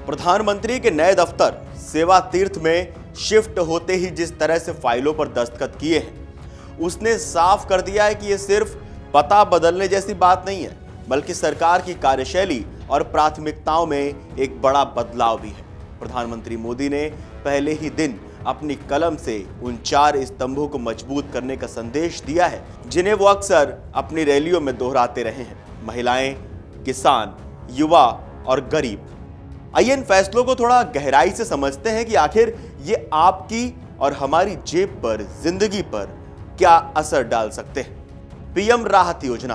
प्रधानमंत्री के नए दफ्तर सेवा तीर्थ में शिफ्ट होते ही जिस तरह से फाइलों पर दस्तखत किए हैं, उसने साफ कर दिया है कि यह सिर्फ पता बदलने जैसी बात नहीं है, बल्कि सरकार की कार्यशैली और प्राथमिकताओं में एक बड़ा बदलाव भी है। प्रधानमंत्री मोदी ने पहले ही दिन अपनी कलम से उन 4 स्तंभों को मजबूत करने का संदेश दिया है, जिन्हें वो अक्सर अपनी रैलियों में दोहराते रहे हैं: महिलाएं, किसान, युवा और गरीब। आइए इन फैसलों को थोड़ा गहराई से समझते हैं कि आखिर ये आपकी और हमारी जेब पर, जिंदगी पर क्या असर डाल सकते हैं। पीएम राहत योजना।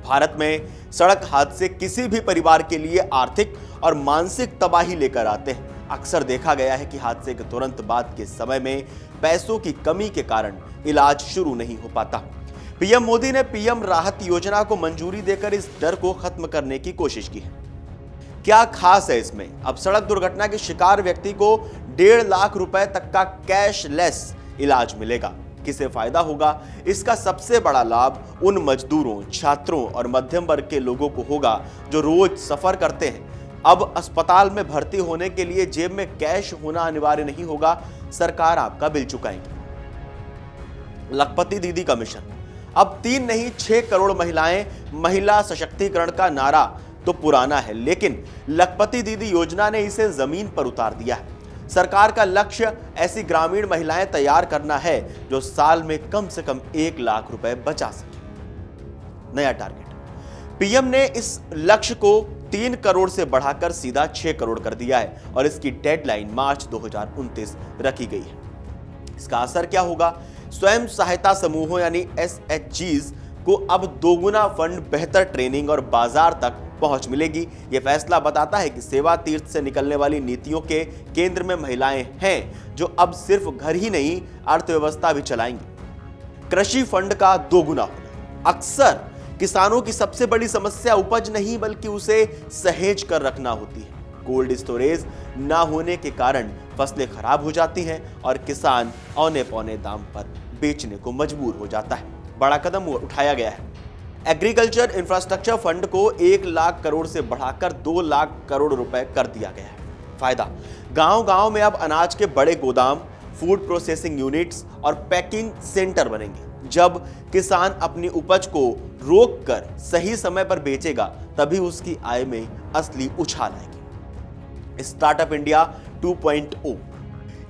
भारत में सड़क हादसे किसी भी परिवार के लिए आर्थिक और मानसिक तबाही लेकर आते हैं। अक्सर देखा गया है कि हादसे के तुरंत बाद के समय में पैसों की कमी के कारण इलाज शुरू नहीं हो पाता। पीएम मोदी ने पीएम राहत योजना को मंजूरी देकर इस डर को खत्म करने की कोशिश की है। क्या खास है इसमें? अब सड़क दुर्घटना के शिकार व्यक्ति को 1.5 लाख रुपए तक का कैशलेस इलाज मिलेगा। किसे फायदा होगा? इसका सबसे बड़ा लाभ उन मजदूरों, छात्रों और मध्यम वर्ग के लोगों को होगा जो रोज सफर करते हैं। अब अस्पताल में भर्ती होने के लिए जेब में कैश होना अनिवार्य नहीं होगा, सरकार आपका बिल चुकाएगी। लखपति दीदी का मिशन। अब 3 नहीं 6 करोड़ महिलाएं। महिला सशक्तिकरण का नारा तो पुराना है, लेकिन लखपति दीदी योजना ने इसे जमीन पर उतार दिया है। सरकार का लक्ष्य ऐसी ग्रामीण महिलाएं तैयार करना है जो साल में कम से कम 1 लाख रुपए बचा सके। नया टारगेट। पीएम ने इस लक्ष्य को 3 करोड़ से बढ़ाकर सीधा 6 करोड़ कर दिया है और इसकी डेडलाइन मार्च 2029 रखी गई है। इसका असर क्या होगा? स्वयं सहायता समूहों यानी SHGs को अब दोगुना फंड, बेहतर ट्रेनिंग और बाजार तक पहुंच मिलेगी। यह फैसला बताता है कि सेवा तीर्थ से निकलने वाली नीतियों के केंद्र में महिलाएं हैं, जो अब सिर्फ घर ही नहीं, अर्थव्यवस्था भी चलाएंगी। कृषि फंड का दोगुना होना। अक्सर किसानों की सबसे बड़ी समस्या उपज नहीं, बल्कि उसे सहेज कर रखना होती है। कोल्ड स्टोरेज ना होने के कारण फसलें खराब हो जाती हैं और किसान औने पौने दाम पर बेचने को मजबूर हो जाता है। बड़ा कदम उठाया गया है। एग्रीकल्चर इंफ्रास्ट्रक्चर फंड को 1 लाख करोड़ से बढ़ाकर 2 लाख करोड़ रुपए कर दिया गया है। फायदा: गांव-गांव में अब अनाज के बड़े गोदाम, फूड प्रोसेसिंग यूनिट्स और पैकिंग सेंटर बनेंगे। जब किसान अपनी उपज को रोककर सही समय पर बेचेगा, तभी उसकी आय में असली उछाल आएगी। Startup India 2.0।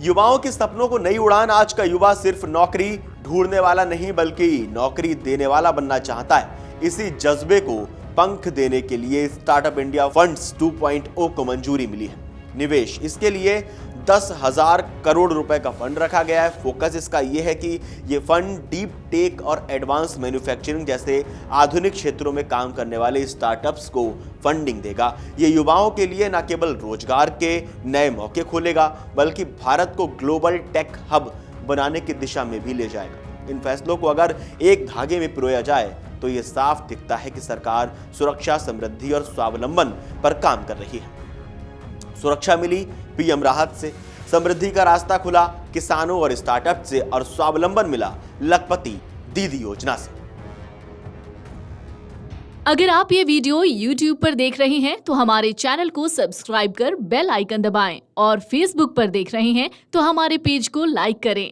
युवाओं के सपनों को नई उड़ान। आज का युवा सिर्फ नौकरी ढूंढने वाला नहीं, बल्कि नौकरी देने वाला बनना चाहता है। इसी जज्बे को पंख देने के लिए स्टार्टअप इंडिया फंड्स 2.0 को मंजूरी मिली है। निवेश: इसके लिए 10,000 करोड़ रुपए का फंड रखा गया है। फोकस इसका यह है कि यह फंड डीप टेक और एडवांस मैन्युफैक्चरिंग जैसे आधुनिक क्षेत्रों में काम करने वाले स्टार्टअप्स को फंडिंग देगा। यह युवाओं के लिए न केवल रोजगार के नए मौके खोलेगा, बल्कि भारत को ग्लोबल टेक हब बनाने की दिशा में भी ले जाएगा। इन फैसलों को अगर एक धागे में पिरोया जाए तो यह साफ दिखता है कि सरकार सुरक्षा, समृद्धि और स्वावलंबन पर काम कर रही है। सुरक्षा मिली पीएम राहत से, समृद्धि का रास्ता खुला किसानों और स्टार्टअप से, और स्वावलंबन मिला लखपति दीदी योजना से। अगर आप ये वीडियो YouTube पर देख रहे हैं तो हमारे चैनल को सब्सक्राइब कर बेल आइकन दबाएं, और Facebook पर देख रहे हैं तो हमारे पेज को लाइक करें।